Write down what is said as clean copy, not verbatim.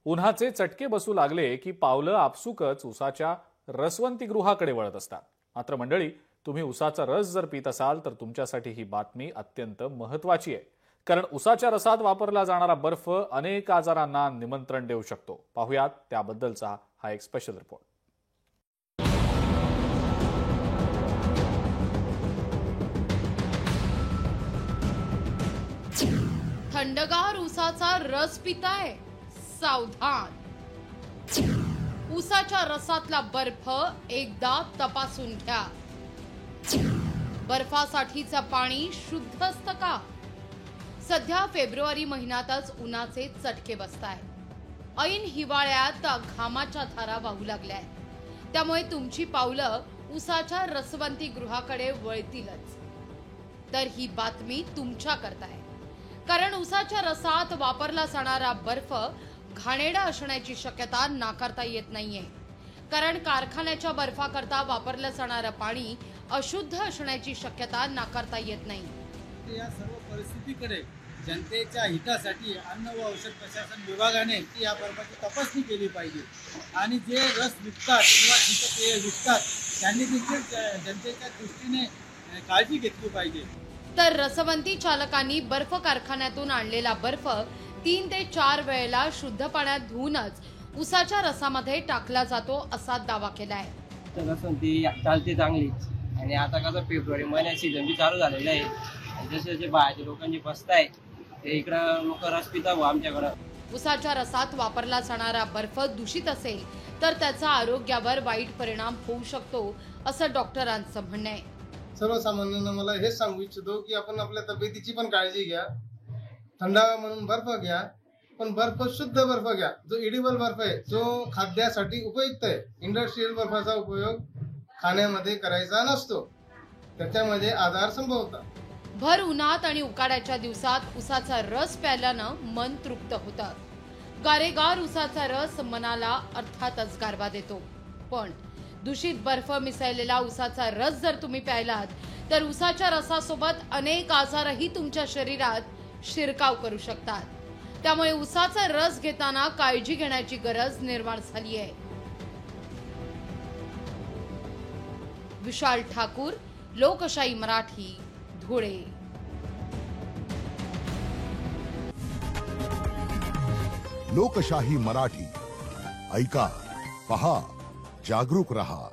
उन्हाचे चटके बसू लागले की पावलं आपसुकच उसाच्या रसवंतीगृहाकडे वळत असतात। मात्र मंडळी, तुम्ही उसाचा रस जर पीत असाल तर तुमच्यासाठी ही बातमी अत्यंत महत्त्वाची आहे। कारण उसाच्या रसात वापरला जाणारा बर्फ अनेक आजारांना निमंत्रण देऊ शकतो। पाहुयात त्याबद्दलचा हा एक स्पेशल रिपोर्ट। थंडगार उसाचा रस पिताय? सावधान! उसाच्या रसातला बर्फ एकदा तपासून घ्या। बर्फासाठीचं पाणी शुद्ध असतं का? सध्या फेब्रुवारी महिन्यातच उन्हाचे चटके बसताय। ऐन हिवाळ्यात घामाच्या धारा वाहू लागल्याय। त्यामुळे तुमची पावलं उसाच्या रसवंती गृहाकडे वळतीलच। तर ही बातमी तुमच्या करता आहे। कारण उसाच्या रसात वापरला जाणारा बर्फ घाणेरडा असण्याची शक्यता नाकारता येत नाहीये। कारण कारखान्याच्या बर्फाकरता वापरलं जाणारं पाणी अशुद्ध असण्याची शक्यता नाकारता येत नाही। या सर्व परिस्थितीकडे जनतेच्या हितासाठी अन्न व औषध प्रशासन विभागाने या बर्फाची तपासणी केली पाहिजे आणि जे रस विकतात किंवा शीतपेय विकतात त्यांनी देखील जनतेच्या दृष्टीने काळजी घेतली पाहिजे। तर रसवंती चालकांनी बर्फ कारखान्यातून आणलेला बर्फ 3 ते 4 वेळेला शुद्ध पाण्यात धुवूनच उसाच्या रसामध्ये टाकला जातो असा दावा केलाय। रसवंती चालते चांगलीच आणि आता कसं फेब्रुवारी महिन्यात सीझन बी चालू झालेला आहे आणि जसे बाहेरचे लोकांनी बसताय ते इकडं लोक रस पितात आमच्याकडं। उसाच्या रसात वापरला जाणारा बर्फ दूषित असेल तर त्याचा आरोग्यावर वाईट परिणाम होऊ शकतो असं डॉक्टरांचं म्हणणं आहे। सर्वसामान्यांना मला हेच सांगू इच्छितो की आपण आपल्या तब्येतीची पण काळजी घ्या। थंडावा म्हणून बर्फ घ्या, पण बर्फ शुद्ध बर्फ घ्या। जो एडिबल बर्फ आहे, जो खाद्यासाठी उपयुक्त आहे, इंडस्ट्रियल बर्फाचा उपयोग खाण्यामध्ये करायचा नसतो, त्याच्यामध्ये आजार संभवतात। भर उन्हात आणि उकाड्याच्या दिवसात उसाचा रस प्यायल्यानं मन तृप्त होतं। गारेगार उसाचा रस मनाला अर्थातच गारवा देतो, पण दूषित बर्फ मिसळलेला उसाचा रस जर तुम्ही प्यायलात तर उसाच्या रसासोबत अनेक आजारही तुमच्या शरीरात शिरकाव करू शकतात। त्यामुळे उसाचा रस घेताना काळजी घेण्याची गरज निर्माण झाली आहे। विशाल ठाकूर, लोकशाही मराठी, धुळे। लोकशाही मराठी ऐका, पहा, जागरूक रहा।